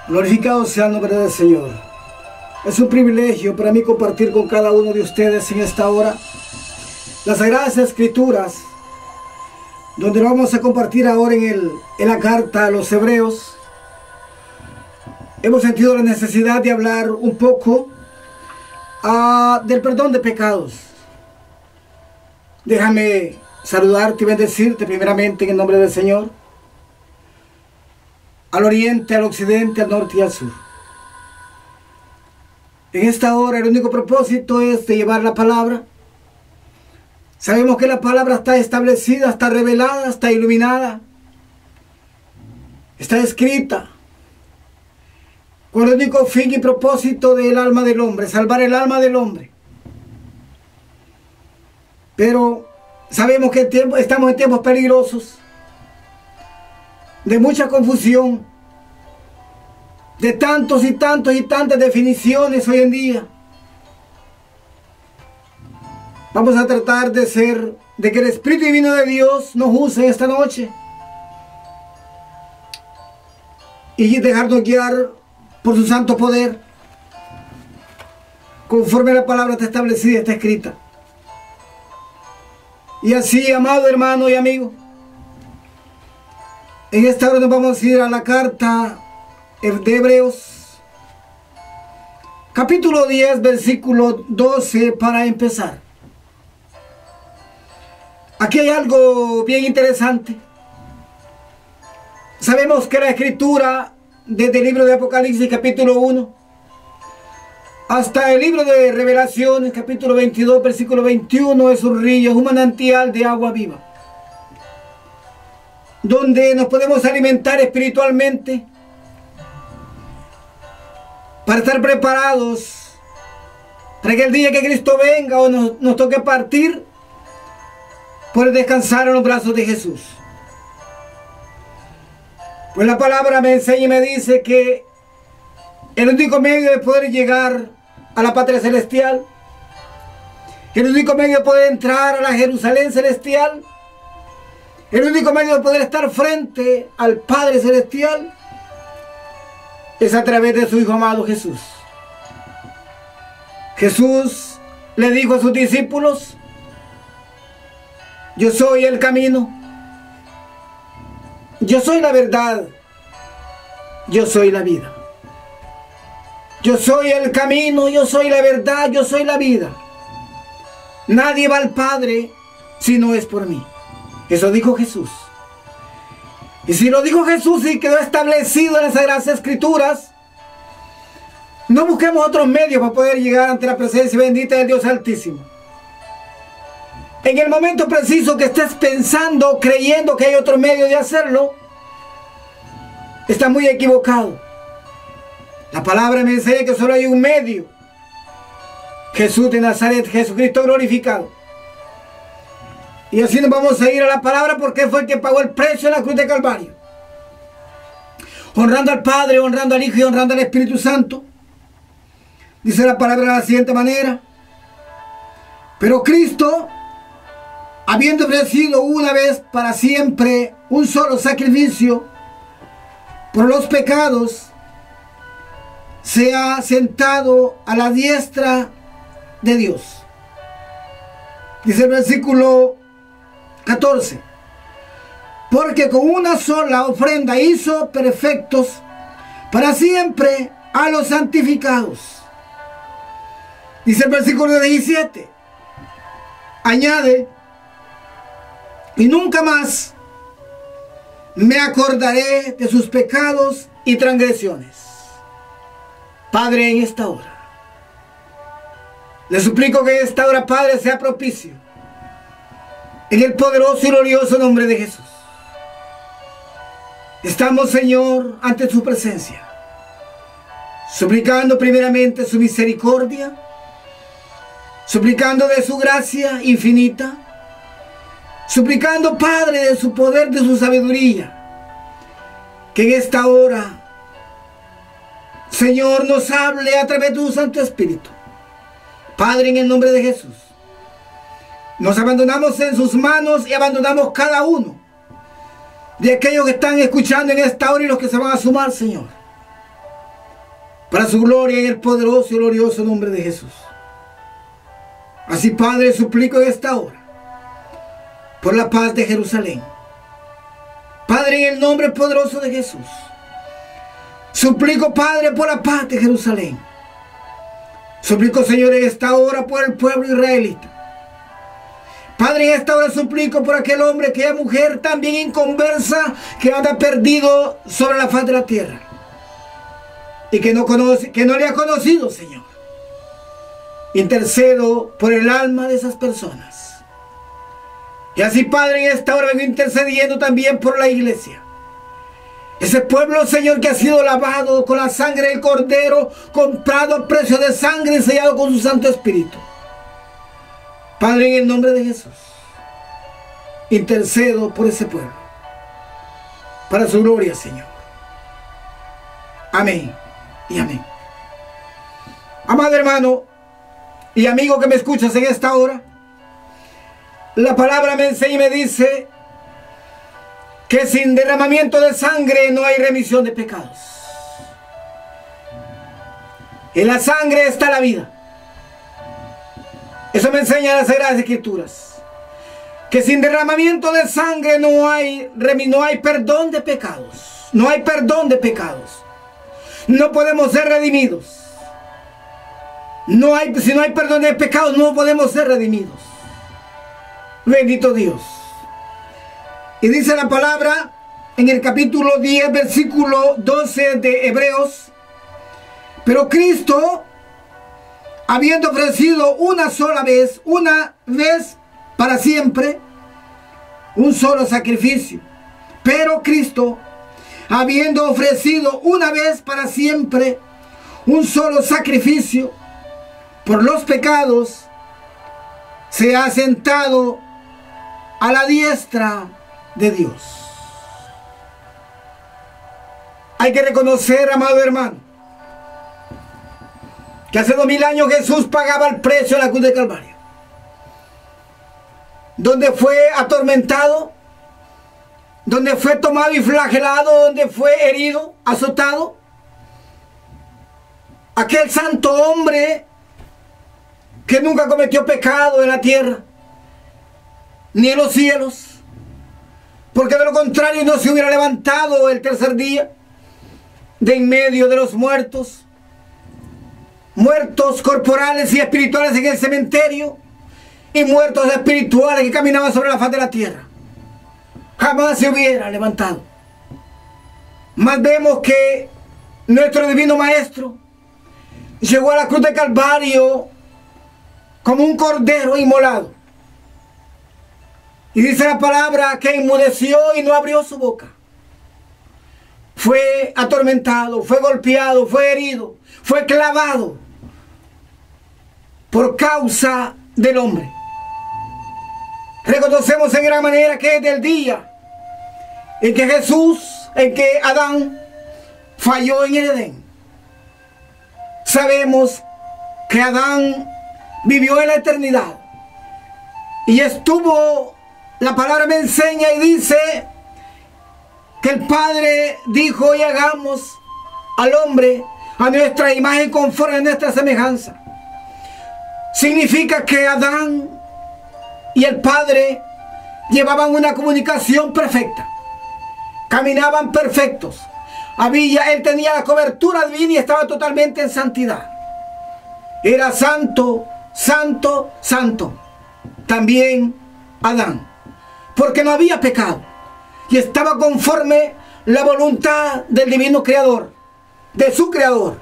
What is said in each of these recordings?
Glorificado sea el nombre del Señor. Es un privilegio para mí compartir con cada uno de ustedes en esta hora las Sagradas Escrituras, donde lo vamos a compartir ahora en la carta a los Hebreos. Hemos sentido la necesidad de hablar un poco del perdón de pecados. Déjame saludarte y bendecirte primeramente en el nombre del Señor, al oriente, al occidente, al norte y al sur. En esta hora el único propósito es de llevar la palabra. Sabemos que la palabra está establecida, está revelada, está iluminada, está escrita con el único fin y propósito del alma del hombre, salvar el alma del hombre. Pero sabemos que estamos en tiempos peligrosos, de mucha confusión, de tantos y tantas definiciones hoy en día. Vamos a tratar de que el Espíritu Divino de Dios nos use esta noche y dejarnos guiar por su santo poder, conforme la palabra está establecida, está escrita. Y así, amado hermano y amigo, en esta hora nos vamos a ir a la carta de Hebreos, capítulo 10, versículo 12, para empezar. Aquí hay algo bien interesante. Sabemos que la escritura, desde el libro de Apocalipsis, capítulo 1, hasta el libro de Revelaciones, capítulo 22, versículo 21, es un río, es un manantial de agua viva, donde nos podemos alimentar espiritualmente para estar preparados para que el día que Cristo venga o nos toque partir, poder descansar en los brazos de Jesús. Pues la palabra me enseña y me dice que el único medio de poder llegar a la patria celestial, el único medio de poder entrar a la Jerusalén celestial, el único medio de poder estar frente al Padre celestial, es a través de su Hijo amado Jesús. Jesús le dijo a sus discípulos: yo soy el camino, yo soy la verdad, yo soy la vida. Yo soy el camino, yo soy la verdad, yo soy la vida. Nadie va al Padre si no es por mí. Eso dijo Jesús. Y si lo dijo Jesús y quedó establecido en las Sagradas Escrituras, no busquemos otros medios para poder llegar ante la presencia bendita del Dios Altísimo. En el momento preciso que estés pensando, creyendo que hay otro medio de hacerlo, está muy equivocado. La palabra me enseña que solo hay un medio: Jesús de Nazaret, Jesucristo glorificado. Y así nos vamos a ir a la palabra, porque fue el que pagó el precio en la cruz de Calvario, honrando al Padre, honrando al Hijo y honrando al Espíritu Santo. Dice la palabra de la siguiente manera: pero Cristo, habiendo ofrecido una vez para siempre un solo sacrificio por los pecados, se ha sentado a la diestra de Dios. Dice el versículo 14: porque con una sola ofrenda hizo perfectos para siempre a los santificados. Dice el versículo 17: añade: y nunca más me acordaré de sus pecados y transgresiones. Padre, en esta hora le suplico que esta hora, Padre, sea propicio, en el poderoso y glorioso nombre de Jesús. Estamos, Señor, ante su presencia, suplicando primeramente su misericordia, suplicando de su gracia infinita, suplicando, Padre, de su poder, de su sabiduría, que en esta hora, Señor, nos hable a través de tu Santo Espíritu. Padre, en el nombre de Jesús, nos abandonamos en sus manos y abandonamos cada uno de aquellos que están escuchando en esta hora y los que se van a sumar, Señor. para su gloria en el poderoso y glorioso nombre de Jesús. Así, Padre, suplico en esta hora por la paz de Jerusalén. Padre, en el nombre poderoso de Jesús, suplico, Padre, por la paz de Jerusalén. Suplico, Señor, en esta hora por el pueblo israelita. Padre, en esta hora suplico por aquel hombre, aquella mujer también inconversa que anda perdido sobre la faz de la tierra y que no le ha conocido, Señor. Intercedo por el alma de esas personas. Y así, Padre, en esta hora vengo intercediendo también por la iglesia. Ese pueblo, Señor, que ha sido lavado con la sangre del Cordero, comprado a precio de sangre y sellado con su Santo Espíritu. Padre, en el nombre de Jesús, intercedo por ese pueblo, para su gloria, Señor. Amén y amén. Amado hermano y amigo que me escuchas en esta hora, la palabra me enseña y me dice que sin derramamiento de sangre no hay remisión de pecados. En la sangre está la vida. Eso me enseña las Sagradas Escrituras. Que sin derramamiento de sangre no hay perdón de pecados. No hay perdón de pecados. No podemos ser redimidos. Si no hay perdón de pecados, no podemos ser redimidos. Bendito Dios. Y dice la palabra en el capítulo 10, versículo 12 de Hebreos: pero Cristo, habiendo ofrecido una vez para siempre, un solo sacrificio. Pero Cristo, habiendo ofrecido una vez para siempre un solo sacrificio por los pecados, se ha sentado a la diestra de Dios. Hay que reconocer, amado hermano, que hace 2000 años Jesús pagaba el precio en la cruz de Calvario, donde fue atormentado, donde fue tomado y flagelado, donde fue herido, azotado. Aquel santo hombre que nunca cometió pecado en la tierra, ni en los cielos, porque de lo contrario no se hubiera levantado el tercer día de en medio de los muertos corporales y espirituales en el cementerio, y muertos espirituales que caminaban sobre la faz de la tierra. Jamás se hubiera levantado. Mas vemos que nuestro divino Maestro llegó a la cruz de Calvario como un cordero inmolado. Y dice la palabra que enmudeció y no abrió su boca. Fue atormentado, fue golpeado, fue herido, fue clavado por causa del hombre. Reconocemos en gran manera que desde el día en que Adán falló en el Edén, sabemos que Adán vivió en la eternidad y estuvo, la palabra me enseña y dice que el Padre dijo: y hagamos al hombre a nuestra imagen conforme a nuestra semejanza. Significa que Adán y el Padre llevaban una comunicación perfecta, caminaban perfectos. Él tenía la cobertura divina y estaba totalmente en santidad. Era santo, santo, santo. También Adán, porque no había pecado y estaba conforme la voluntad del divino creador, de su creador.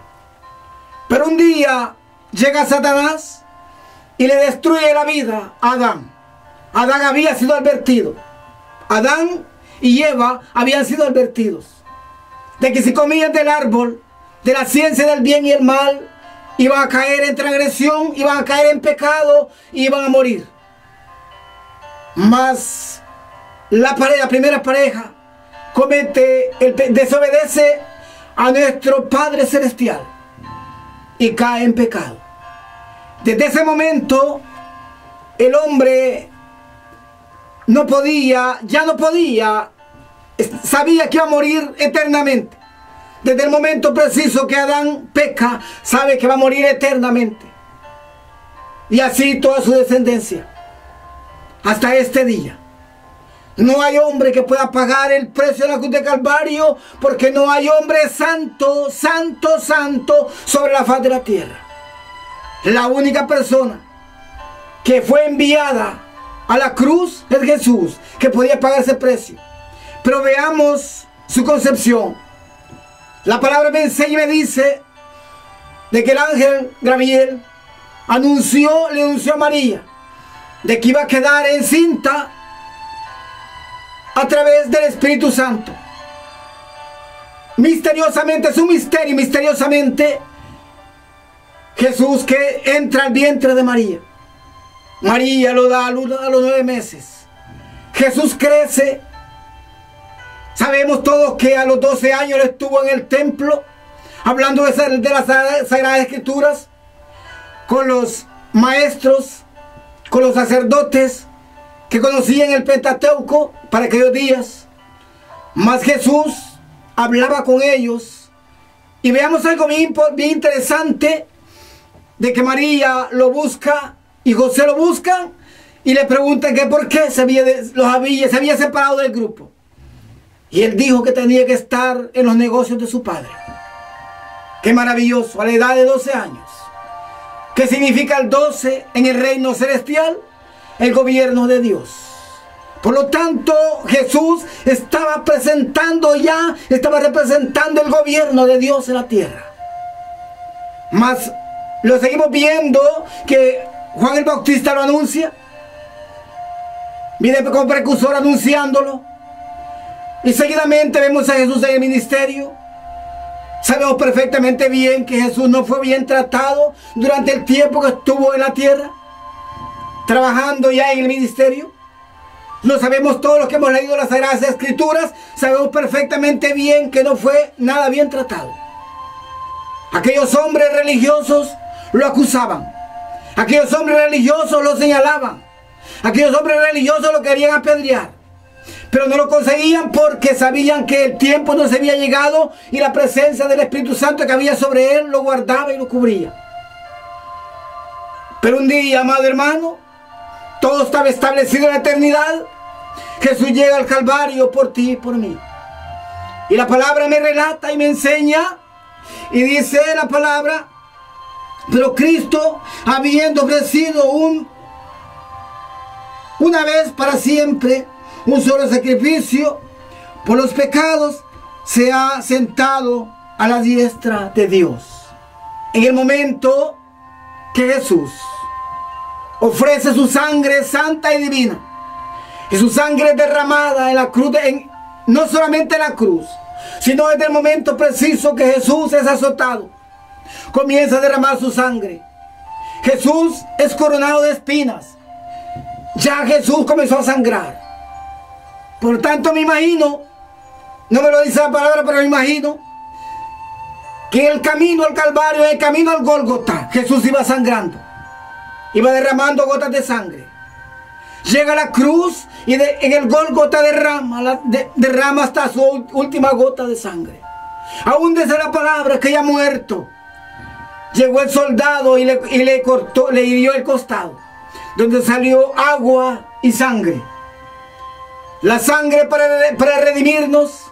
Pero un día llega Satanás y le destruye la vida a Adán. Adán había sido advertido. Adán y Eva habían sido advertidos de que si comían del árbol de la ciencia del bien y el mal, iban a caer en transgresión, iban a caer en pecado y iban a morir. Mas la primera pareja desobedece a nuestro Padre Celestial y cae en pecado. Desde ese momento el hombre ya no podía, sabía que iba a morir eternamente, Desde el momento preciso que Adán peca, sabe que va a morir eternamente. Y así toda su descendencia. Hasta este día. No hay hombre que pueda pagar el precio de la cruz de Calvario, porque no hay hombre santo, santo, santo sobre la faz de la tierra. La única persona que fue enviada a la cruz es Jesús, que podía pagar ese precio. Pero veamos su concepción. La palabra me enseña y me dice de que el ángel Gabriel le anunció a María de que iba a quedar encinta a través del Espíritu Santo. Misteriosamente, es un misterio, misteriosamente Jesús que entra al vientre de María. María lo da a luz a los 9 meses. Jesús crece. Sabemos todos que a los 12 años él estuvo en el templo hablando de las Sagradas Escrituras con los maestros, con los sacerdotes que conocían el Pentateuco para aquellos días. Mas Jesús hablaba con ellos. Y veamos algo bien interesante, de que María lo busca y José lo buscan y le preguntan que por qué se había separado del grupo. Y él dijo que tenía que estar en los negocios de su padre. Qué maravilloso, a la edad de 12 años. ¿Qué significa el 12 en el reino celestial? El gobierno de Dios. Por lo tanto, Jesús estaba representando el gobierno de Dios en la tierra. Mas lo seguimos viendo que Juan el Bautista lo anuncia. Viene como precursor anunciándolo. Y seguidamente vemos a Jesús en el ministerio. Sabemos perfectamente bien que Jesús no fue bien tratado durante el tiempo que estuvo en la tierra, trabajando ya en el ministerio. Lo sabemos todos los que hemos leído las Sagradas Escrituras. Sabemos perfectamente bien que no fue nada bien tratado. Aquellos hombres religiosos lo acusaban. Aquellos hombres religiosos lo señalaban. Aquellos hombres religiosos lo querían apedrear. Pero no lo conseguían porque sabían que el tiempo no se había llegado y la presencia del Espíritu Santo que había sobre él lo guardaba y lo cubría. Pero un día, amado hermano, todo estaba establecido en la eternidad. Jesús llega al Calvario por ti y por mí. Y la palabra me relata y me enseña y dice la palabra: pero Cristo, habiendo ofrecido una vez para siempre un solo sacrificio por los pecados, se ha sentado a la diestra de Dios. En el momento que Jesús ofrece su sangre santa y divina, y su sangre derramada en la cruz, no solamente en la cruz, sino desde el momento preciso que Jesús es azotado, comienza a derramar su sangre. Jesús es coronado de espinas. Ya Jesús comenzó a sangrar. Por tanto, me imagino, no me lo dice la palabra, pero me imagino que el camino al Calvario, el camino al Gólgota, Jesús iba sangrando, iba derramando gotas de sangre. Llega a la cruz y en el Gólgota derrama hasta su última gota de sangre. Aún desde la palabra que ya ha muerto, llegó el soldado y le hirió el costado, donde salió agua y sangre. La sangre para redimirnos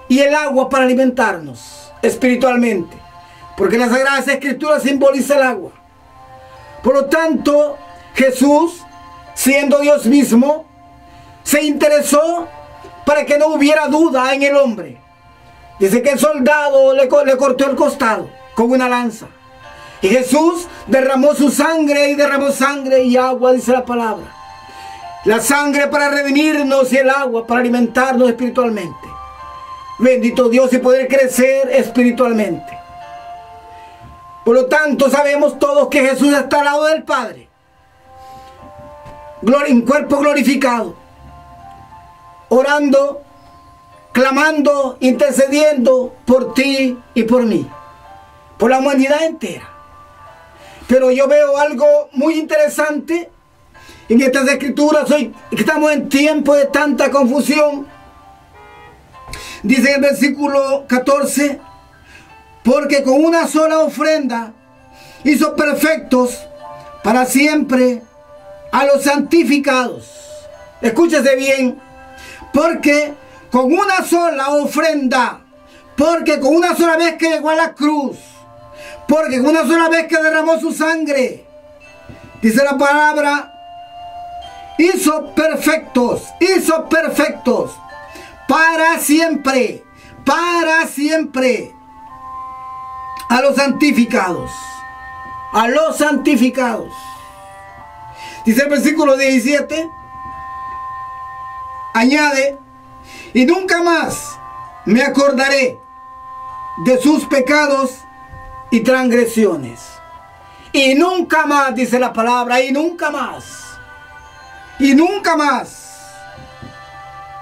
y el agua para alimentarnos espiritualmente, porque las Sagradas Escrituras simboliza el agua. Por lo tanto, Jesús, siendo Dios mismo, se interesó para que no hubiera duda en el hombre. Dice que el soldado le cortó el costado con una lanza. Y Jesús derramó su sangre, y derramó sangre y agua, dice la palabra. La sangre para redimirnos y el agua para alimentarnos espiritualmente. Bendito Dios, y poder crecer espiritualmente. Por lo tanto, sabemos todos que Jesús está al lado del Padre, en cuerpo glorificado, orando, clamando, intercediendo por ti y por mí, por la humanidad entera. Pero yo veo algo muy interesante en estas escrituras hoy, que estamos en tiempo de tanta confusión. Dice el versículo 14: porque con una sola ofrenda hizo perfectos para siempre a los santificados. Escúchese bien, porque con una sola ofrenda, porque con una sola vez que llegó a la cruz, porque con una sola vez que derramó su sangre, dice la palabra, hizo perfectos para siempre a los santificados, a los santificados. Dice el versículo 17, añade, y nunca más me acordaré de sus pecados y transgresiones. Y nunca más, dice la palabra, y nunca más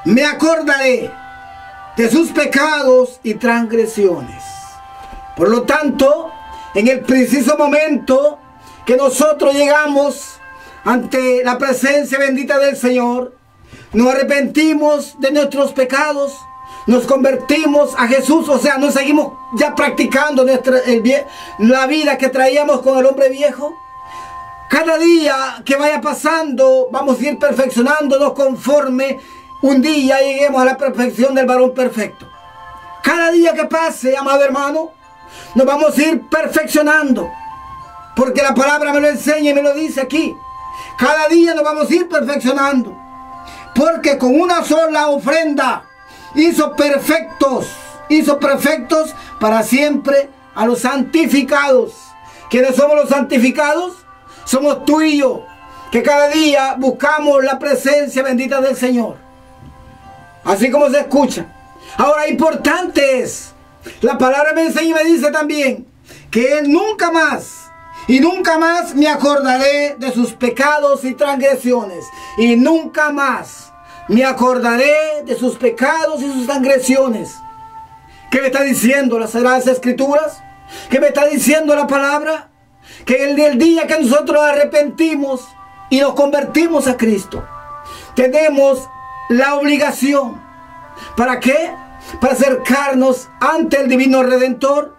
me acordaré de sus pecados y transgresiones. Por lo tanto, en el preciso momento que nosotros llegamos ante la presencia bendita del Señor, nos arrepentimos de nuestros pecados, nos convertimos a Jesús, o sea, no seguimos ya practicando la vida que traíamos con el hombre viejo. Cada día que vaya pasando, vamos a ir perfeccionándonos conforme un día lleguemos a la perfección del varón perfecto. Cada día que pase, amado hermano, nos vamos a ir perfeccionando, porque la palabra me lo enseña y me lo dice aquí. Cada día nos vamos a ir perfeccionando, porque con una sola ofrenda hizo perfectos para siempre a los santificados. ¿Quiénes somos los santificados? Somos tú y yo, que cada día buscamos la presencia bendita del Señor. Así como se escucha. Ahora, importante es, la palabra me enseña y me dice también que Él nunca más me acordaré de sus pecados y transgresiones. Y nunca más me acordaré de sus pecados y sus transgresiones. ¿Qué me está diciendo las Sagradas Escrituras? ¿Qué me está diciendo la palabra? Que el día que nosotros arrepentimos y nos convertimos a Cristo, tenemos la obligación. ¿Para qué? Para acercarnos ante el Divino Redentor,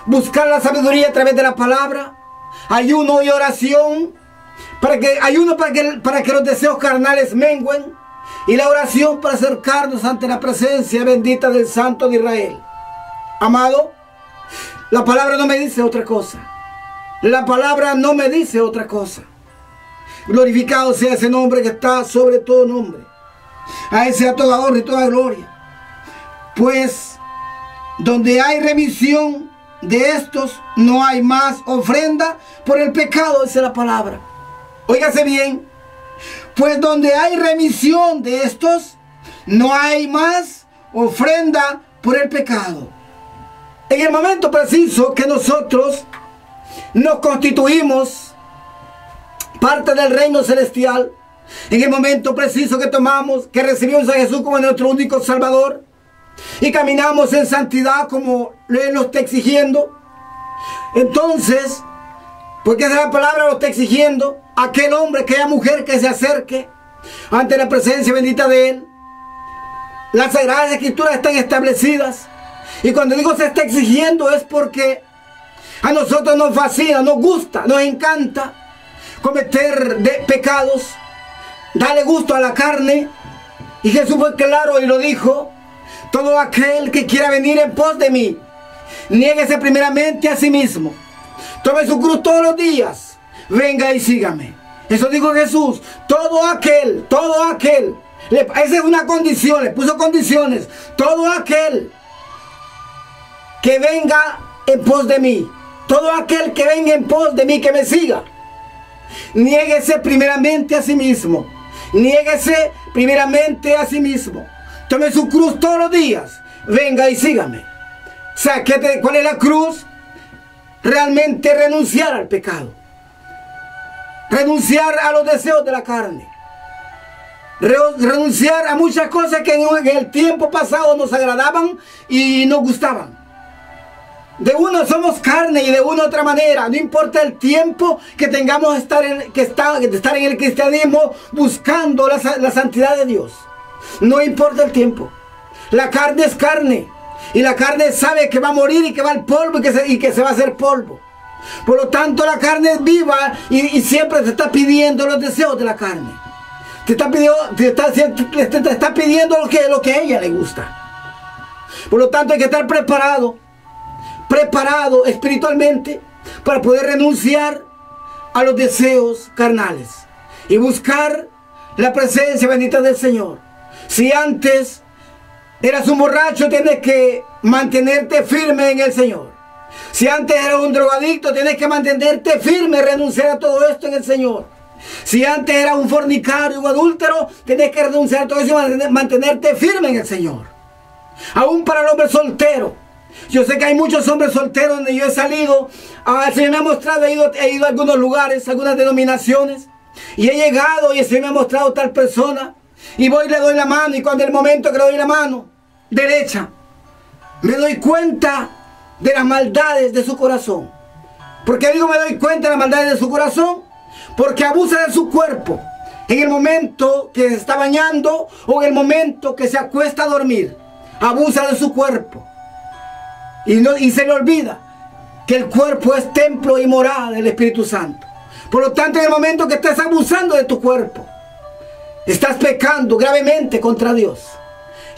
buscar la sabiduría a través de la palabra, ayuno y oración, para que los deseos carnales menguen, y la oración para acercarnos ante la presencia bendita del Santo de Israel. Amado, la palabra no me dice otra cosa. La palabra no me dice otra cosa. Glorificado sea ese nombre que está sobre todo nombre. A ese a toda honra y toda gloria. Pues donde hay remisión de estos, no hay más ofrenda por el pecado, dice la palabra. Óigase bien. Pues donde hay remisión de estos, no hay más ofrenda por el pecado. En el momento preciso que nosotros nos constituimos parte del reino celestial, en el momento preciso que tomamos, que recibimos a Jesús como nuestro único Salvador y caminamos en santidad como Él nos está exigiendo, entonces, porque la palabra lo está exigiendo, aquel hombre, aquella mujer que se acerque ante la presencia bendita de Él, las Sagradas Escrituras están establecidas. Y cuando digo se está exigiendo es porque a nosotros nos fascina, nos gusta, nos encanta cometer pecados, darle gusto a la carne. Y Jesús fue claro y lo dijo: todo aquel que quiera venir en pos de mí, niéguese primeramente a sí mismo, tome su cruz todos los días, venga y sígame. Eso dijo Jesús. Todo aquel, esa es una condición, le puso condiciones. Todo aquel que venga en pos de mí, todo aquel que venga en pos de mí, que me siga, niéguese primeramente a sí mismo, niéguese primeramente a sí mismo, tome su cruz todos los días, venga y sígame. O sea, ¿cuál es la cruz? Realmente renunciar al pecado, renunciar a los deseos de la carne, renunciar a muchas cosas que en el tiempo pasado nos agradaban y nos gustaban. De uno somos carne y de una u otra manera, no importa el tiempo que tengamos de estar en el cristianismo buscando la santidad de Dios. No importa el tiempo. La carne es carne. Y la carne sabe que va a morir y que va al polvo y que se va a hacer polvo. Por lo tanto, la carne es viva y siempre te está pidiendo los deseos de la carne. Te está pidiendo lo que a ella le gusta. Por lo tanto, hay que estar preparado espiritualmente para poder renunciar a los deseos carnales y buscar la presencia bendita del Señor. Si antes eras un borracho, tienes que mantenerte firme en el Señor. Si antes eras un drogadicto, tienes que mantenerte firme, renunciar a todo esto en el Señor. Si antes eras un fornicario, un adúltero, tienes que renunciar a todo eso y mantenerte firme en el Señor. Aún para el hombre soltero. Yo sé que hay muchos hombres solteros donde yo he salido. El Señor me ha mostrado, he ido a algunos lugares, algunas denominaciones. Y he llegado y el Señor me ha mostrado tal persona. Y voy y le doy la mano. Y cuando el momento que le doy la mano derecha, me doy cuenta de las maldades de su corazón. ¿Por qué digo me doy cuenta de las maldades de su corazón? Porque abusa de su cuerpo en el momento que se está bañando o en el momento que se acuesta a dormir. Abusa de su cuerpo. Y se le olvida que el cuerpo es templo y morada del Espíritu Santo. Por lo tanto, en el momento que estés abusando de tu cuerpo, estás pecando gravemente contra Dios.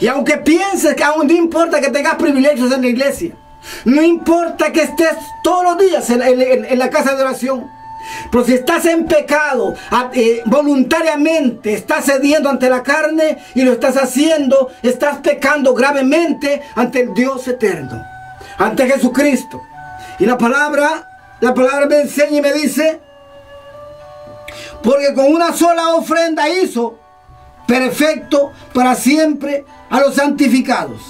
Y aunque pienses que aún no importa que tengas privilegios en la iglesia, no importa que estés todos los días en la casa de oración, pero si estás en pecado, voluntariamente estás cediendo ante la carne y lo estás haciendo, estás pecando gravemente ante el Dios eterno, ante Jesucristo. Y la palabra me enseña y me dice, porque con una sola ofrenda hizo perfecto para siempre a los santificados.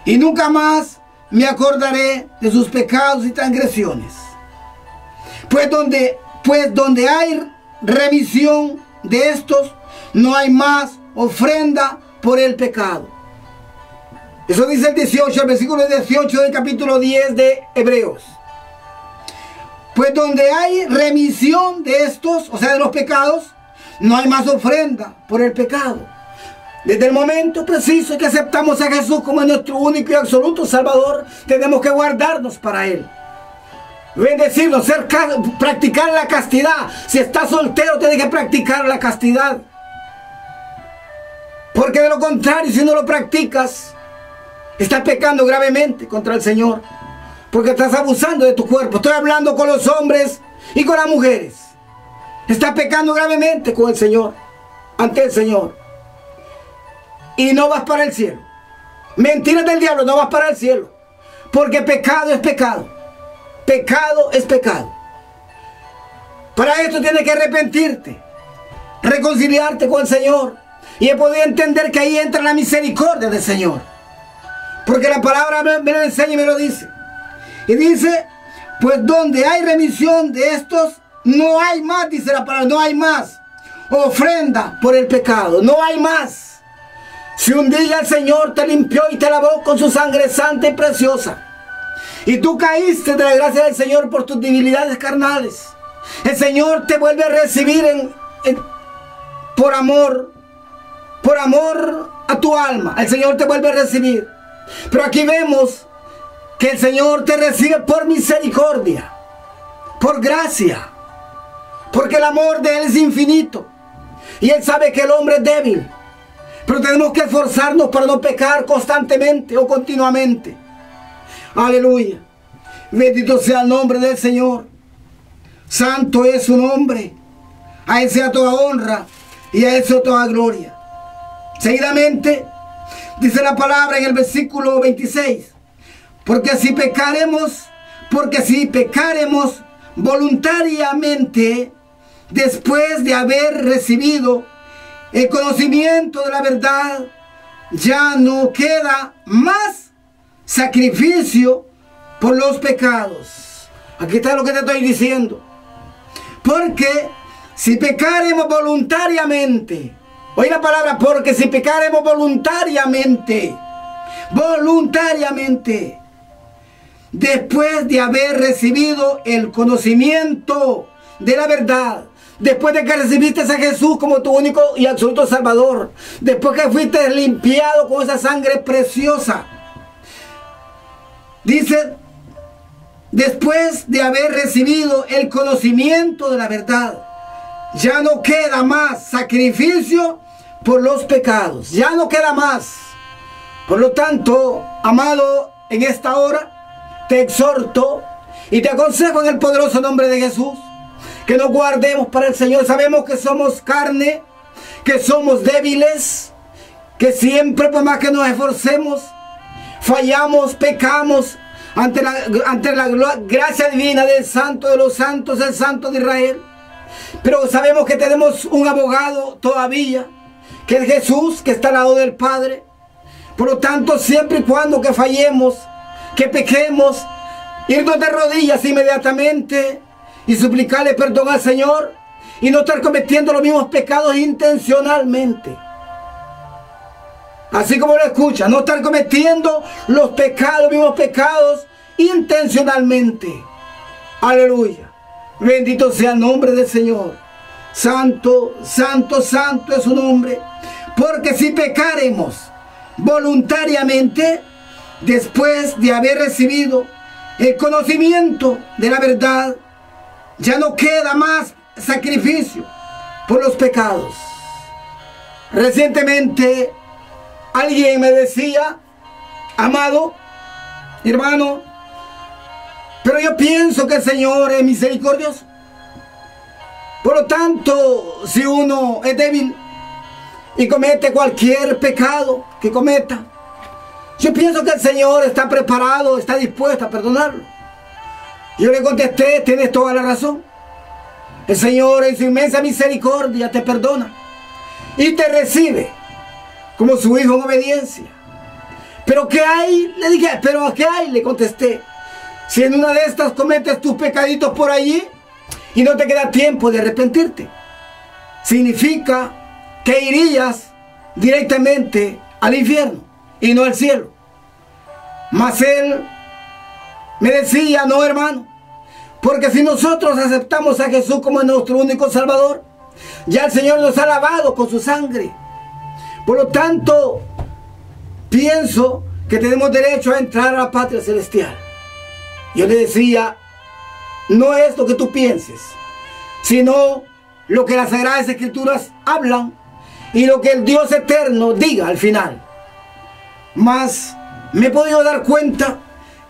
Y nunca más me acordaré de sus pecados y transgresiones. Pues donde hay remisión de estos, no hay más ofrenda por el pecado. Eso dice el versículo 18 del capítulo 10 de Hebreos. Pues donde hay remisión de estos, o sea de los pecados, no hay más ofrenda por el pecado. Desde el momento preciso que aceptamos a Jesús como nuestro único y absoluto Salvador, tenemos que guardarnos para Él. Bendecirnos, practicar la castidad. Si estás soltero, tienes que practicar la castidad. Porque de lo contrario, si no lo practicas, estás pecando gravemente contra el Señor. Porque estás abusando de tu cuerpo. Estoy hablando con los hombres y con las mujeres. Estás pecando gravemente con el Señor, ante el Señor. Y no vas para el cielo. Mentiras del diablo, no vas para el cielo. Porque pecado es pecado. Pecado es pecado. Para esto tienes que arrepentirte, reconciliarte con el Señor. Y he podido entender que ahí entra la misericordia del Señor. Porque la palabra me lo enseña y me lo dice. Y dice, pues donde hay remisión de estos, no hay más, dice la palabra, no hay más ofrenda por el pecado, no hay más. Si un día el Señor te limpió y te lavó con su sangre santa y preciosa, y tú caíste de la gracia del Señor por tus debilidades carnales, el Señor te vuelve a recibir por amor a tu alma. El Señor te vuelve a recibir. Pero aquí vemos que el Señor te recibe por misericordia, por gracia, porque el amor de Él es infinito y Él sabe que el hombre es débil. Pero tenemos que esforzarnos para no pecar constantemente o continuamente. Aleluya. Bendito sea el nombre del Señor. Santo es su nombre. A Él sea toda honra y a Él sea toda gloria. Seguidamente dice la palabra en el versículo 26. Porque si pecaremos voluntariamente, después de haber recibido el conocimiento de la verdad, ya no queda más sacrificio por los pecados. Aquí está lo que te estoy diciendo. Porque si pecaremos voluntariamente, oye la palabra, porque si pecaremos voluntariamente, después de haber recibido el conocimiento de la verdad, después de que recibiste a Jesús como tu único y absoluto Salvador, después que fuiste limpiado con esa sangre preciosa, Dice, después de haber recibido el conocimiento de la verdad, ya no queda más sacrificio por los pecados. Ya no queda más. Por lo tanto, amado, en esta hora te exhorto y te aconsejo en el poderoso nombre de Jesús que nos guardemos para el Señor. Sabemos que somos carne, que somos débiles, que siempre por más que nos esforcemos, fallamos, pecamos ante la gracia divina del Santo de los Santos, el Santo de Israel. Pero sabemos que tenemos un abogado todavía, que es Jesús, que está al lado del Padre. Por lo tanto, siempre y cuando que fallemos, que pequemos, irnos de rodillas inmediatamente y suplicarle perdón al Señor y no estar cometiendo los mismos pecados intencionalmente. Así como lo escucha, no estar cometiendo los mismos pecados intencionalmente. Aleluya. Bendito sea el nombre del Señor. Santo, santo, santo es su nombre. Porque si pecaremos voluntariamente, después de haber recibido el conocimiento de la verdad, ya no queda más sacrificio por los pecados. Recientemente alguien me decía, amado hermano, pero yo pienso que el Señor es misericordioso. Por lo tanto, si uno es débil y comete cualquier pecado que cometa, yo pienso que el Señor está preparado, está dispuesto a perdonarlo. Yo le contesté, tienes toda la razón. El Señor en su inmensa misericordia te perdona y te recibe como su hijo en obediencia. ¿Pero qué hay? Le dije, ¿pero qué hay? Le contesté. Si en una de estas cometes tus pecaditos por allí y no te queda tiempo de arrepentirte, significa que irías directamente al infierno y no al cielo. Mas él me decía, no hermano, porque si nosotros aceptamos a Jesús como nuestro único Salvador, ya el Señor nos ha lavado con su sangre. Por lo tanto, pienso que tenemos derecho a entrar a la patria celestial. Yo le decía, no es lo que tú pienses, sino lo que las Sagradas Escrituras hablan y lo que el Dios eterno diga al final. Mas me he podido dar cuenta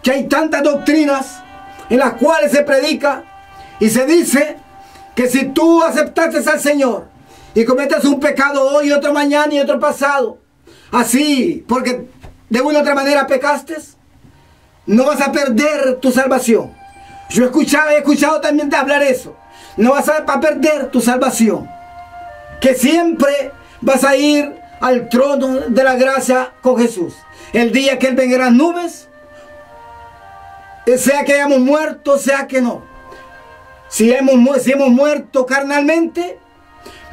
que hay tantas doctrinas en las cuales se predica y se dice que si tú aceptaste al Señor y cometes un pecado hoy y otro mañana y otro pasado, así porque de una u otra manera pecaste, no vas a perder tu salvación. Yo he escuchado también de hablar eso. No vas a perder tu salvación, que siempre vas a ir al trono de la gracia con Jesús. El día que Él venga en las nubes, sea que hayamos muerto, sea que no. Si hemos muerto carnalmente,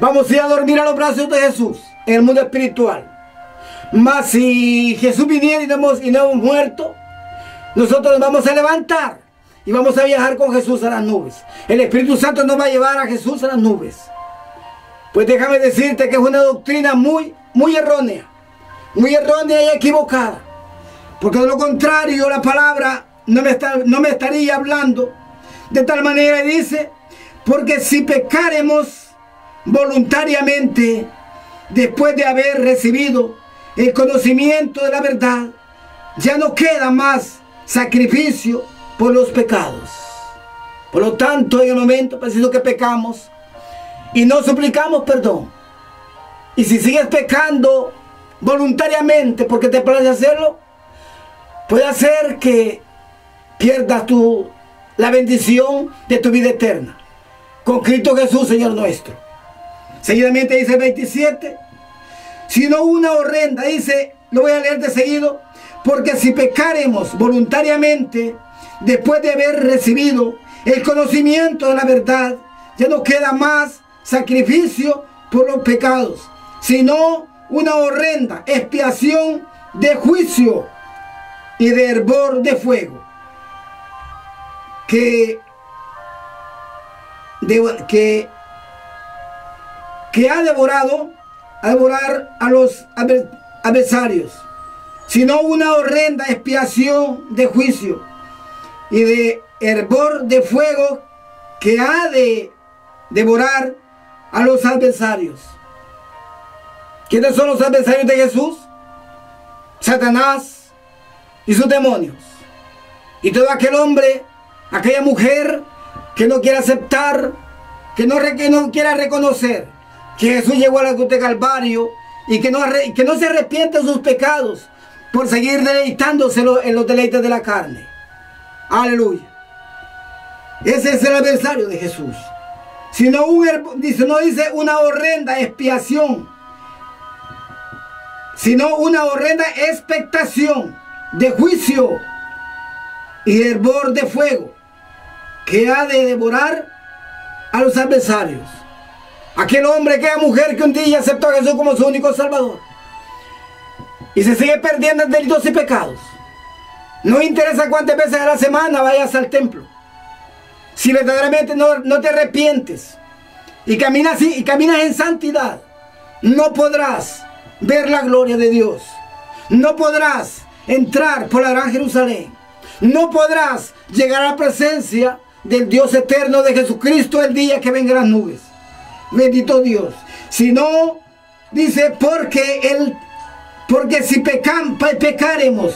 vamos a ir a dormir a los brazos de Jesús en el mundo espiritual. Mas si Jesús viniera y no hemos muerto, nosotros nos vamos a levantar y vamos a viajar con Jesús a las nubes. El Espíritu Santo nos va a llevar a Jesús a las nubes. Pues déjame decirte que es una doctrina muy errónea y equivocada. Porque de lo contrario, la palabra no me estaría hablando de tal manera. Y dice, porque si pecaremos voluntariamente, después de haber recibido el conocimiento de la verdad, ya no queda más sacrificio por los pecados. Por lo tanto, en el momento preciso que pecamos y no suplicamos perdón, y si sigues pecando voluntariamente porque te place hacerlo, puede hacer que pierdas la bendición de tu vida eterna con Cristo Jesús, Señor nuestro. Seguidamente dice el 27, sino una horrenda, dice, lo voy a leer de seguido, porque si pecaremos voluntariamente, después de haber recibido el conocimiento de la verdad, ya no queda más sacrificio por los pecados, sino una horrenda expiación de juicio y de hervor de fuego, que ha devorar a los adversarios. sino una horrenda expiación de juicio y de hervor de fuego que ha de devorar a los adversarios. ¿Quiénes son los adversarios de Jesús? Satanás y sus demonios. Y todo aquel hombre, aquella mujer que no quiera aceptar, que no quiera reconocer que Jesús llegó a la cruz de Calvario y que no se arrepiente de sus pecados por seguir deleitándose en los deleites de la carne. Aleluya. Ese es el adversario de Jesús. No dice una horrenda expiación, sino una horrenda expectación de juicio y hervor de fuego que ha de devorar a los adversarios. Aquel hombre, aquella mujer que un día aceptó a Jesús como su único Salvador y se sigue perdiendo en delitos y pecados. No interesa cuántas veces a la semana vayas al templo. Si verdaderamente no te arrepientes y caminas en santidad, no podrás ver la gloria de Dios. No podrás entrar por la gran Jerusalén. No podrás llegar a la presencia del Dios eterno de Jesucristo el día que vengan las nubes. Bendito Dios. Si no, dice, porque si pecaremos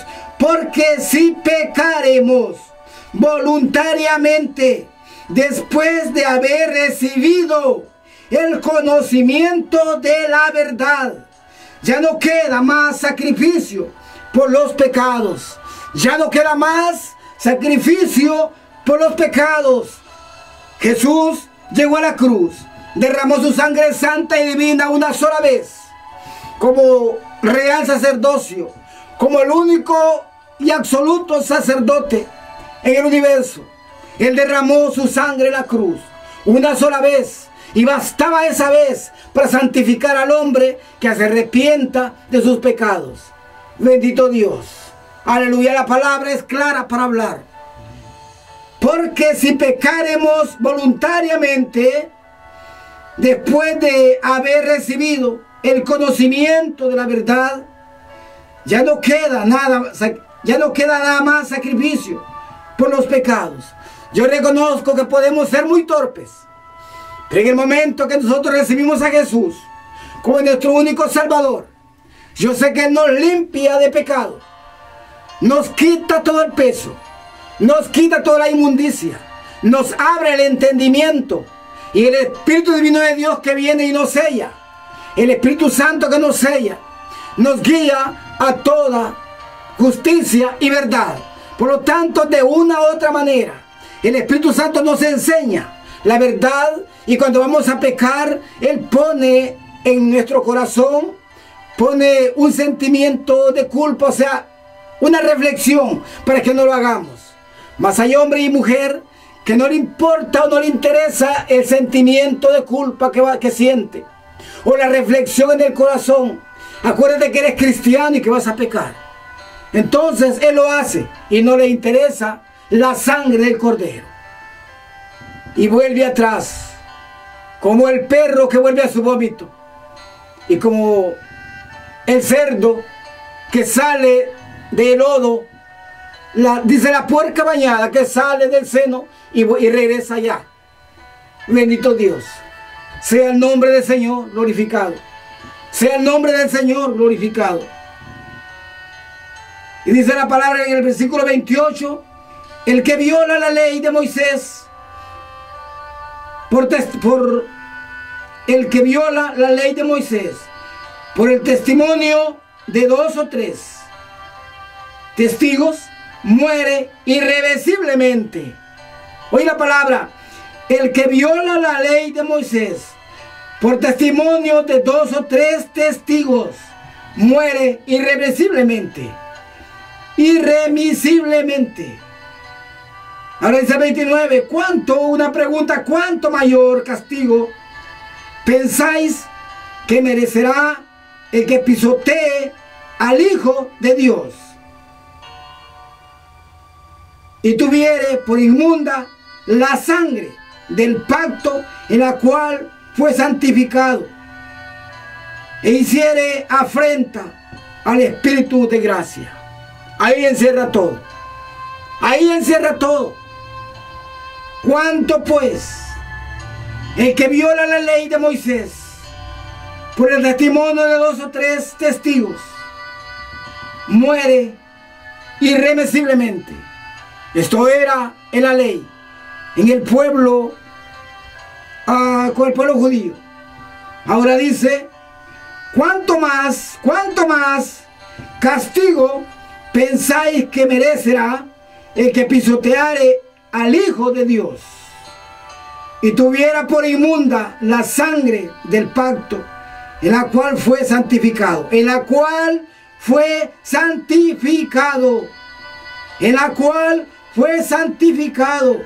voluntariamente, después de haber recibido el conocimiento de la verdad, ya no queda más sacrificio por los pecados. Ya no queda más sacrificio por los pecados. Jesús llegó a la cruz, derramó su sangre santa y divina una sola vez, como real sacerdocio, como el único y absoluto sacerdote en el universo. Él derramó su sangre en la cruz una sola vez, y bastaba esa vez para santificar al hombre que se arrepienta de sus pecados. Bendito Dios. Aleluya, la palabra es clara para hablar. Porque si pecaremos voluntariamente, después de haber recibido el conocimiento de la verdad, ya no queda nada más sacrificio por los pecados. Yo reconozco que podemos ser muy torpes, pero en el momento que nosotros recibimos a Jesús como nuestro único Salvador, yo sé que Él nos limpia de pecado, nos quita todo el peso, nos quita toda la inmundicia, nos abre el entendimiento, y el Espíritu Divino de Dios que viene y nos sella, el Espíritu Santo que nos sella, nos guía a toda justicia y verdad. Por lo tanto, de una u otra manera, el Espíritu Santo nos enseña la verdad, y cuando vamos a pecar, Él pone en nuestro corazón, pone un sentimiento de culpa, o sea, una reflexión para que no lo hagamos. Mas hay hombre y mujer que no le importa o no le interesa el sentimiento de culpa que siente, o la reflexión en el corazón. Acuérdate que eres cristiano y que vas a pecar. Entonces él lo hace y no le interesa la sangre del cordero, y vuelve atrás como el perro que vuelve a su vómito, y como el cerdo que sale del lodo, dice la puerca bañada que sale del seno y regresa allá. Bendito Dios. Sea el nombre del Señor glorificado. Sea el nombre del Señor glorificado. Y dice la palabra en el versículo 28, el que viola la ley de Moisés, el que viola la ley de Moisés, por el testimonio de 2 o 3 testigos, muere irreversiblemente. Oye la palabra, el que viola la ley de Moisés, por testimonio de 2 o 3 testigos, muere irreversiblemente. Irremisiblemente. Ahora dice 29, una pregunta, ¿cuánto mayor castigo pensáis que merecerá el que pisotee al Hijo de Dios y tuviere por inmunda la sangre del pacto en la cual fue santificado, e hiciere afrenta al Espíritu de gracia. Ahí encierra todo. Ahí encierra todo. ¿Cuánto pues el que viola la ley de Moisés por el testimonio de 2 o 3 testigos muere irremisiblemente? Esto era en la ley, en el pueblo, con el pueblo judío. Ahora dice, cuánto más castigo pensáis que merecerá el que pisoteare al Hijo de Dios y tuviera por inmunda la sangre del pacto, en la cual fue santificado, en la cual fue santificado, en la cual fue santificado,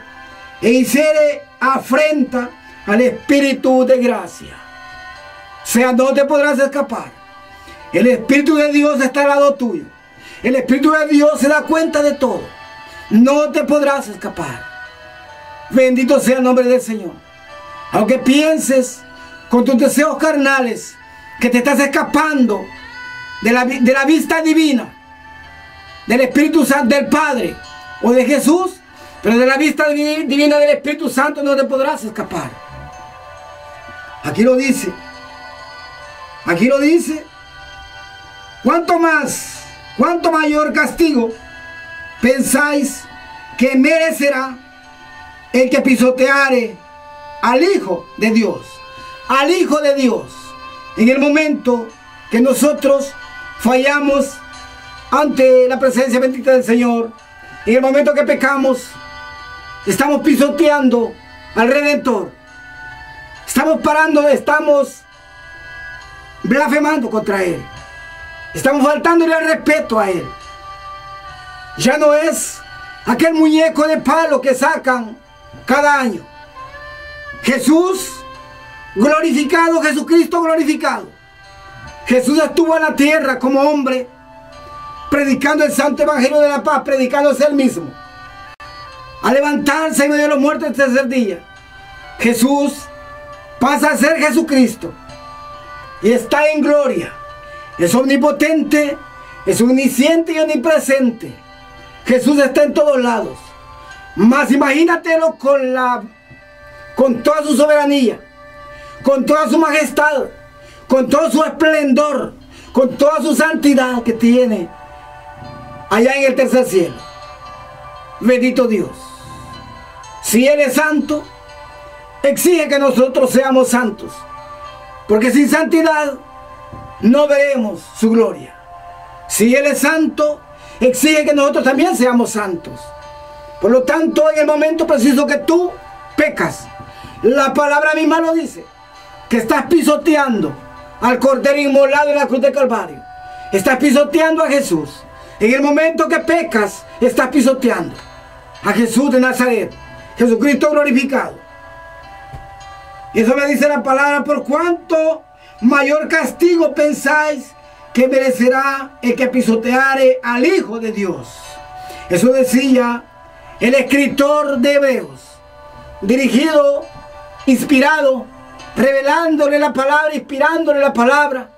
e hiciere afrenta al Espíritu de gracia. O sea, no te podrás escapar. El Espíritu de Dios está al lado tuyo. El Espíritu de Dios se da cuenta de todo. No te podrás escapar. Bendito sea el nombre del Señor. Aunque pienses con tus deseos carnales que te estás escapando de la vista divina, del Espíritu Santo, del Padre o de Jesús, pero de la vista divina del Espíritu Santo no te podrás escapar. Aquí lo dice. Aquí lo dice. ¿Cuánto mayor castigo pensáis que merecerá el que pisoteare al Hijo de Dios? Al Hijo de Dios. En el momento que nosotros fallamos ante la presencia bendita del Señor, en el momento que pecamos, estamos pisoteando al Redentor. Estamos blasfemando contra Él. Estamos faltándole al respeto a Él. Ya no es aquel muñeco de palo que sacan cada año. Jesús glorificado, Jesucristo glorificado. Jesús estuvo en la tierra como hombre, predicando el santo evangelio de la paz, predicándose él mismo. A levantarse en medio de los muertos el tercer día, Jesús pasa a ser Jesucristo y está en gloria. Es omnipotente, es omnisciente y omnipresente. Jesús está en todos lados. Mas imagínatelo con toda su soberanía, con toda su majestad, con todo su esplendor, con toda su santidad que tiene allá en el tercer cielo. Bendito Dios. Si Él es santo, exige que nosotros seamos santos, porque sin santidad no veremos su gloria. Si Él es santo, exige que nosotros también seamos santos. Por lo tanto, en el momento preciso que tú pecas, la palabra misma lo dice, que estás pisoteando al Cordero inmolado en la cruz del Calvario. Estás pisoteando a Jesús. En el momento que pecas, estás pisoteando a Jesús de Nazaret, Jesucristo glorificado. Y eso me dice la palabra: por cuánto mayor castigo pensáis que merecerá el que pisoteare al Hijo de Dios. Eso decía el escritor de Hebreos, dirigido, inspirado, revelándole la palabra, inspirándole la palabra,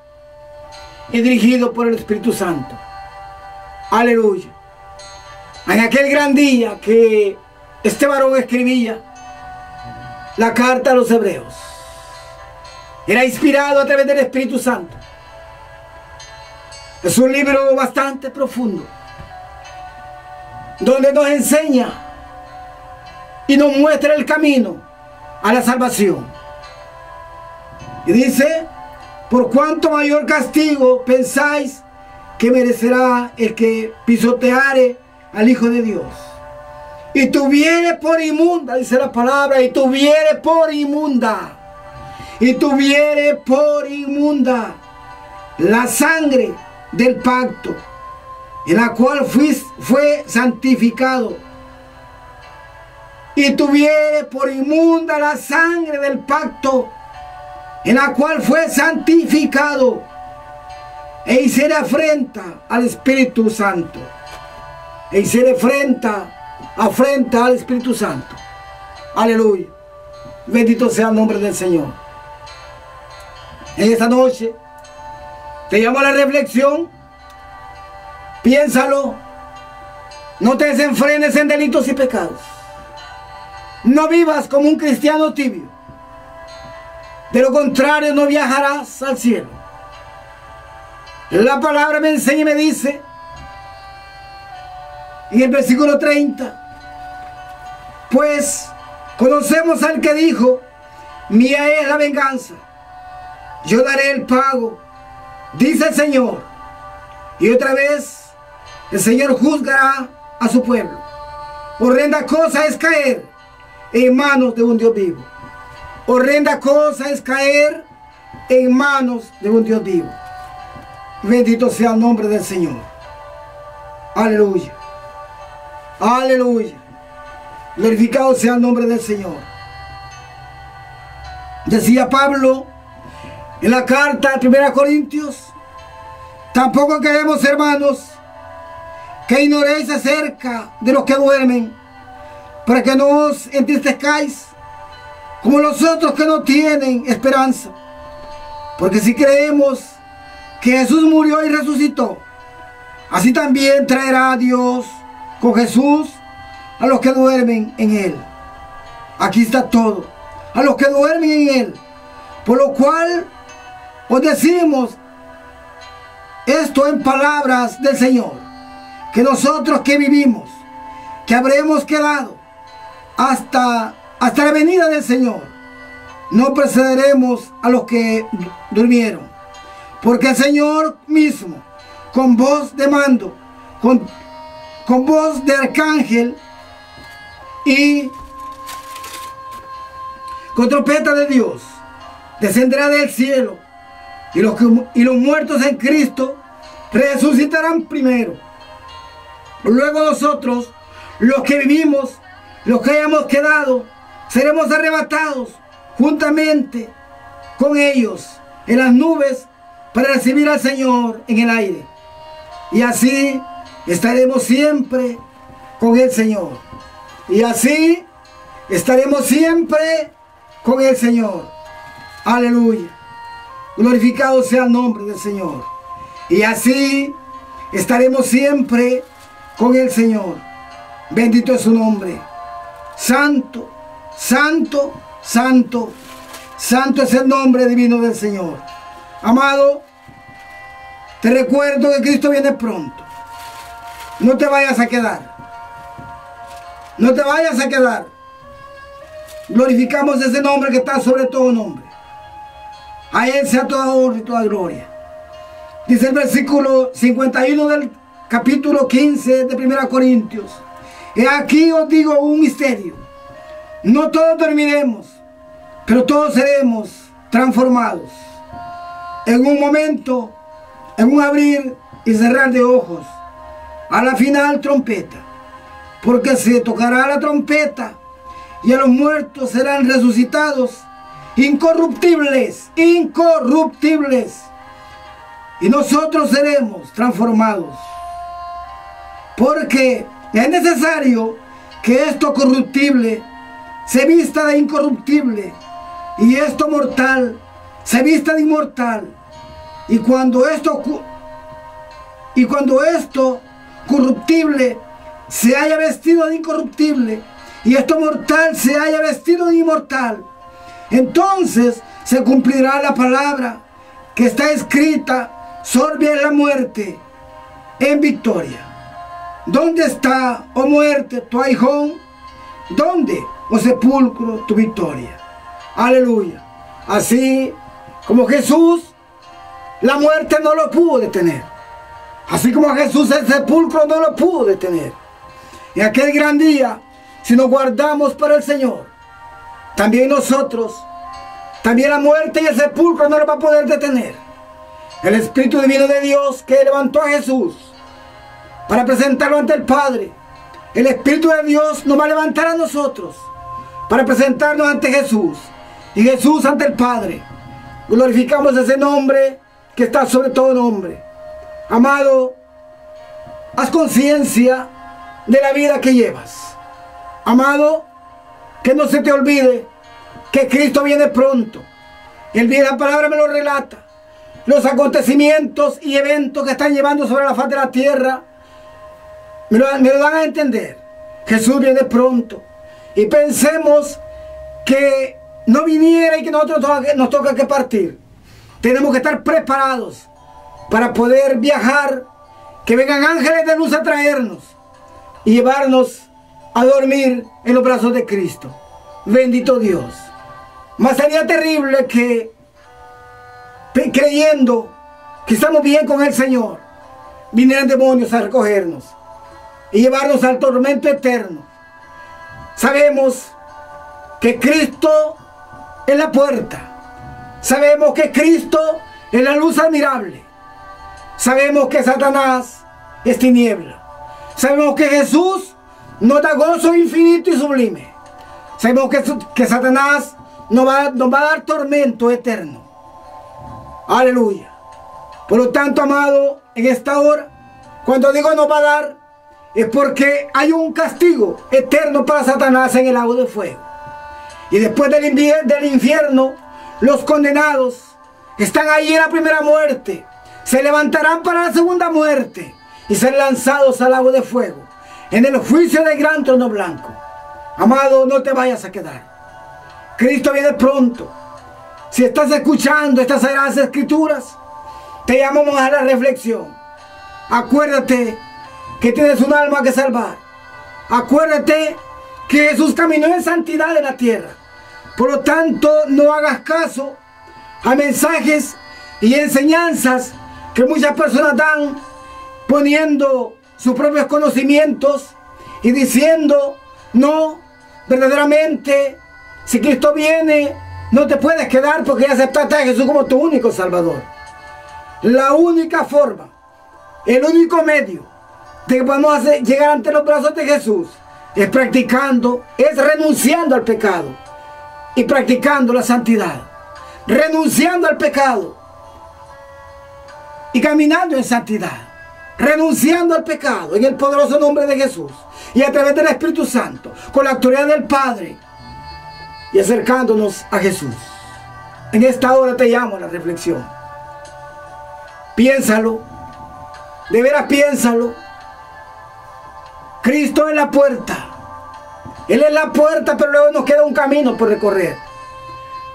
y dirigido por el Espíritu Santo. Aleluya. En aquel gran día que este varón escribía la carta a los hebreos, era inspirado a través del Espíritu Santo. Es un libro bastante profundo, donde nos enseña y nos muestra el camino a la salvación. Y dice: por cuánto mayor castigo pensáis que merecerá el que pisoteare al Hijo de Dios y tuviere por inmunda, dice la palabra, y tuviere por inmunda la sangre del pacto, en la cual fue santificado, y tuviere por inmunda la sangre del pacto, en la cual fue santificado, e hiciere afrenta al Espíritu Santo. E hiciere afrenta al Espíritu Santo. Aleluya. Bendito sea el nombre del Señor. En esta noche te llamo a la reflexión Piénsalo. No te desenfrenes en delitos y pecados. No vivas como un cristiano tibio. De lo contrario, no viajarás al cielo. La palabra me enseña y me dice, en el versículo 30, pues conocemos al que dijo, mía es la venganza, yo daré el pago, dice el Señor. Y otra vez, el Señor juzgará a su pueblo. Horrenda cosa es caer en manos de un Dios vivo. Horrenda cosa es caer en manos de un Dios vivo. Bendito sea el nombre del Señor. Aleluya. Aleluya. Glorificado sea el nombre del Señor. Decía Pablo en la carta de 1 Corintios, tampoco queremos, hermanos, que ignoréis acerca de los que duermen, para que no os entristezcáis como los otros que no tienen esperanza. Porque si creemos que Jesús murió y resucitó, así también traerá a Dios con Jesús a los que duermen en Él. Aquí está todo. A los que duermen en Él. Por lo cual os decimos esto en palabras del Señor, que nosotros que vivimos, que habremos quedado hasta la venida del Señor, no precederemos a los que durmieron. Porque el Señor mismo, con voz de mando, con voz de arcángel y con trompeta de Dios, descenderá del cielo, y los muertos en Cristo resucitarán primero. Luego nosotros, los que vivimos, los que hayamos quedado, seremos arrebatados juntamente con ellos en las nubes para recibir al Señor en el aire. Y así estaremos siempre con el Señor. Y así estaremos siempre con el Señor. Aleluya. Glorificado sea el nombre del Señor. Y así estaremos siempre con el Señor. Bendito es su nombre. Santo, santo, santo, santo es el nombre divino del Señor. Amado, te recuerdo que Cristo viene pronto. No te vayas a quedar. No te vayas a quedar. Glorificamos ese nombre que está sobre todo nombre. A Él sea toda honra y toda gloria. Dice el versículo 51 del capítulo 15 de 1 Corintios. He aquí os digo un misterio. No todos dormiremos, pero todos seremos transformados. En un momento, en un abrir y cerrar de ojos, a la final trompeta. Porque se tocará la trompeta y a los muertos serán resucitados incorruptibles, incorruptibles. Y nosotros seremos transformados. Porque es necesario que esto corruptible se vista de incorruptible y esto mortal se vista de inmortal. Y cuando esto corruptible se haya vestido de incorruptible y esto mortal se haya vestido de inmortal, entonces se cumplirá la palabra que está escrita: sorbia es la muerte en victoria. ¿Dónde está, oh muerte, tu aguijón? ¿Dónde, oh sepulcro, tu victoria? Aleluya. Así como Jesús, la muerte no lo pudo detener. Así como a Jesús el sepulcro no lo pudo detener. En aquel gran día, si nos guardamos para el Señor, también nosotros, también la muerte y el sepulcro no lo va a poder detener. El Espíritu Divino de Dios que levantó a Jesús para presentarlo ante el Padre, el Espíritu de Dios nos va a levantar a nosotros para presentarnos ante Jesús y Jesús ante el Padre. Glorificamos ese nombre que está sobre todo nombre. Amado, haz conciencia de la vida que llevas. Amado, que no se te olvide que Cristo viene pronto. La palabra me lo relata. Los acontecimientos y eventos que están llevando sobre la faz de la tierra me lo dan a entender. Jesús viene pronto. Y pensemos que no viniera y que nosotros nos toca que partir. Tenemos que estar preparados para poder viajar, que vengan ángeles de luz a traernos y llevarnos a dormir en los brazos de Cristo. Bendito Dios. Mas sería terrible que, creyendo que estamos bien con el Señor, vinieran demonios a recogernos y llevarnos al tormento eterno. Sabemos que Cristo es la puerta. Sabemos que Cristo es la luz admirable. Sabemos que Satanás es tiniebla. Sabemos que Jesús nos da gozo infinito y sublime. Sabemos que Satanás nos va a dar tormento eterno. Aleluya. Por lo tanto, amado, en esta hora, cuando digo nos va a dar, es porque hay un castigo eterno para Satanás en el lago de fuego. Y después del infierno, los condenados están ahí en la primera muerte. Se levantarán para la segunda muerte y ser lanzados al lago de fuego, en el juicio del gran trono blanco. Amado, no te vayas a quedar. Cristo viene pronto. Si estás escuchando estas sagradas escrituras, te llamamos a la reflexión. Acuérdate que tienes un alma que salvar. Acuérdate que Jesús caminó en santidad en la tierra. Por lo tanto, no hagas caso a mensajes y enseñanzas que muchas personas dan, poniendo sus propios conocimientos y diciendo: no, verdaderamente, si Cristo viene, no te puedes quedar porque ya aceptaste a Jesús como tu único Salvador. La única forma, el único medio de que podamos llegar ante los brazos de Jesús es practicando, es renunciando al pecado y practicando la santidad. Renunciando al pecado y caminando en santidad. Renunciando al pecado en el poderoso nombre de Jesús y a través del Espíritu Santo, con la autoridad del Padre, y acercándonos a Jesús. En esta hora te llamo a la reflexión. Piénsalo, de veras piénsalo. Cristo es la puerta. Él es la puerta, pero luego nos queda un camino por recorrer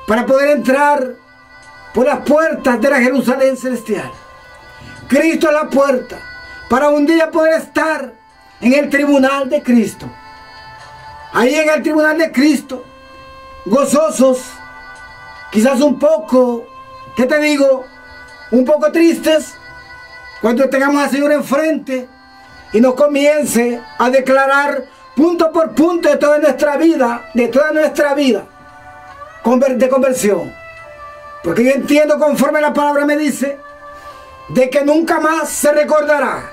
para poder entrar por las puertas de la Jerusalén celestial. Cristo es la puerta para un día poder estar en el tribunal de Cristo. Ahí en el tribunal de Cristo, gozosos, quizás un poco, ¿qué te digo? Un poco tristes, cuando tengamos al Señor enfrente y nos comience a declarar punto por punto de toda nuestra vida, de conversión. Porque yo entiendo, conforme la palabra me dice, de que nunca más se recordará.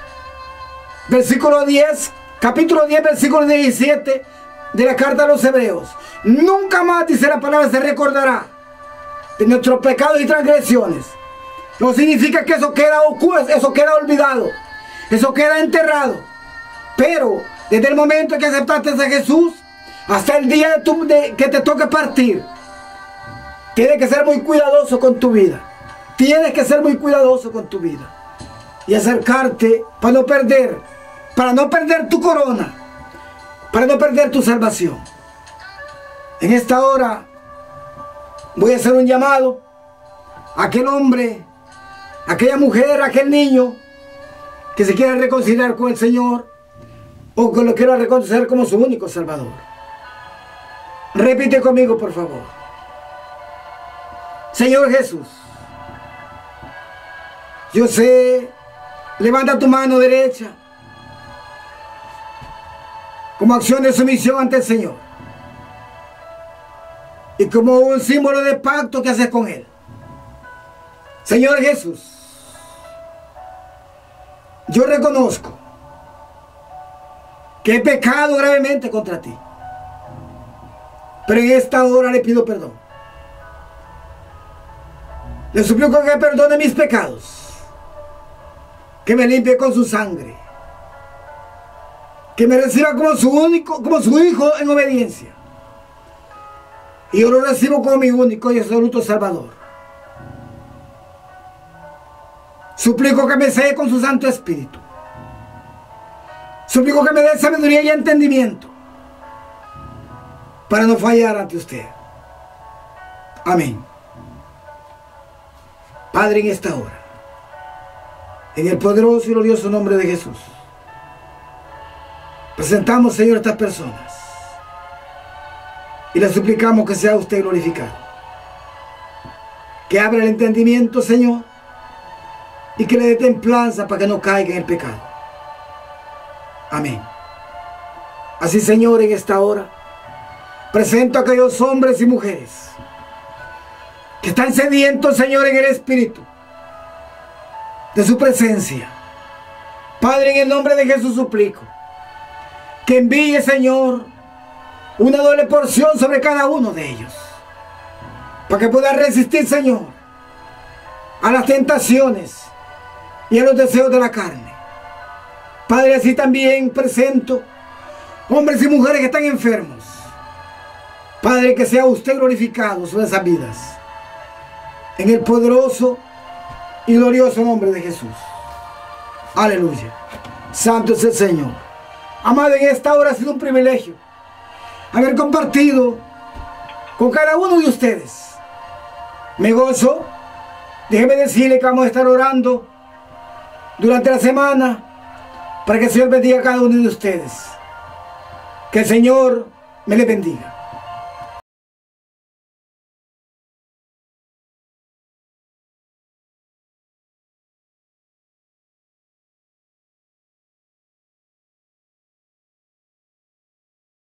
Versículo 10, capítulo 10, versículo 17 de la carta a los Hebreos. Nunca más, dice la palabra, se recordará de nuestros pecados y transgresiones. No significa que eso queda oculto, eso queda olvidado, eso queda enterrado. Pero desde el momento que aceptaste a Jesús hasta el día que te toque partir, tienes que ser muy cuidadoso con tu vida. Tienes que ser muy cuidadoso con tu vida y acercarte para no perder tu corona, para no perder tu salvación. En esta hora voy a hacer un llamado a aquel hombre, a aquella mujer, a aquel niño que se quiera reconciliar con el Señor o que lo quiera reconocer como su único Salvador. Repite conmigo, por favor. Señor Jesús, yo sé, levanta tu mano derecha como acción de sumisión ante el Señor y como un símbolo de pacto que haces con Él. Señor Jesús, yo reconozco que he pecado gravemente contra ti, pero en esta hora le pido perdón. Le suplico que perdone mis pecados, que me limpie con su sangre, que me reciba como su hijo en obediencia, y yo lo recibo como mi único y absoluto Salvador. Suplico que me selle con su Santo Espíritu. Suplico que me dé sabiduría y entendimiento para no fallar ante usted. Amén. Padre, en esta hora, en el poderoso y glorioso nombre de Jesús, presentamos, Señor, a estas personas y le suplicamos que sea usted glorificado, que abra el entendimiento, Señor, y que le dé templanza para que no caiga en el pecado. Amén. Así, Señor, en esta hora presento a aquellos hombres y mujeres que están sedientos, Señor, en el Espíritu de su presencia. Padre, en el nombre de Jesús suplico que envíe, Señor, una doble porción sobre cada uno de ellos, para que pueda resistir, Señor, a las tentaciones y a los deseos de la carne. Padre, así también presento hombres y mujeres que están enfermos. Padre, que sea usted glorificado sobre esas vidas, en el poderoso y glorioso nombre de Jesús. Aleluya. Santo es el Señor. Amado, en esta hora ha sido un privilegio haber compartido con cada uno de ustedes. Me gozo. Déjeme decirle que vamos a estar orando durante la semana para que el Señor bendiga a cada uno de ustedes. Que el Señor me le bendiga.